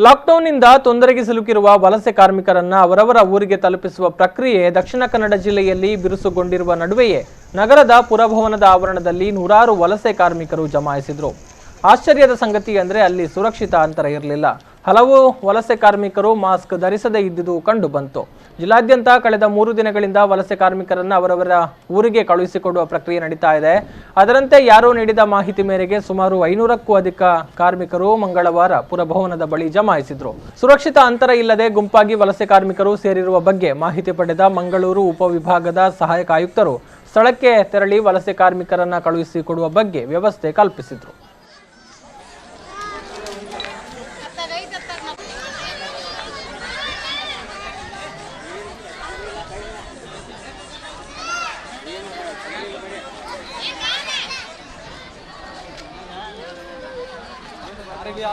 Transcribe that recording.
ಲಾಕ್ಡೌನ್ನಿಂದ ತೊಂದರೆಗೆ ಸಿಲುಕಿರುವ ವಲಸೆ ಕಾರ್ಮಿಕರನ್ನ ಅವರವರ ಊರಿಗೆ ತಲುಪಿಸುವ ಪ್ರಕ್ರಿಯೆ ದಕ್ಷಿಣ ಕನ್ನಡ ಜಿಲ್ಲೆಯಲ್ಲಿ ಬಿರುಸುಗೊಂಡಿರುವ ನಡುವೆಯೇ ನಗರದ ಪುರಭವನದ ಆವರಣದಲ್ಲಿ ನೂರಾರು ವಲಸೆ ಕಾರ್ಮಿಕರು ಜಮಾಯಿಸಿದ್ರು. ಆಶ್ಚರ್ಯದ ಸಂಗತಿ ಅಂದರೆ ಅಲ್ಲಿ ಸುರಕ್ಷಿತ ಅಂತರ ಇರಲಿಲ್ಲ. ಹಲವು ವಲಸೆ ಕಾರ್ಮಿಕರು ಮಾಸ್ಕ್ ಧರಿಸದೇ ಇದ್ದುದು ಕಂಡು ಬಂತು. ಜಿಲ್ಲಾದ್ಯಂತ ಕಳೆದ 3 ದಿನಗಳಿಂದ ವಲಸೆ ಕಾರ್ಮಿಕರನ್ನ ಅವರವರ ಊರಿಗೆ ಕಳುಹಿಸಿಕೊಡುವ ಪ್ರಕ್ರಿಯೆ ನಡೀತಾ ಇದೆ. ಅದರಂತೆ ಯಾರೋ ನೀಡಿದ ಮಾಹಿತಿ ಮೇರೆಗೆ ಸುಮಾರು 500ಕ್ಕೂ ಅಧಿಕ ಕಾರ್ಮಿಕರು ಮಂಗಳವಾರ ಪುರಭವನದ ಬಳಿ ಜಮಾಯಿಸಿದ್ರು. ಸುರಕ್ಷಿತ ಅಂತರ ಇಲ್ಲದೆ ಗುಂಪಾಗಿ ವಲಸೆ ಕಾರ್ಮಿಕರು ಸೇರಿರುವ ಬಗ್ಗೆ ಮಾಹಿತಿ ಪಡೆದ ಮಂಗಳೂರು ಉಪವಿಭಾಗದ ಸಹಾಯಕ ಆಯುಕ್ತರು ಸ್ಥಳಕ್ಕೆ ತೆರಳಿ ವಲಸೆ ಕಾರ್ಮಿಕರನ್ನ ಕಳುಹಿಸಿಕೊಡುವ ಬಗ್ಗೆ ವ್ಯವಸ್ಥೆ ಕಲ್ಪಿಸಿದ್ರು. दूर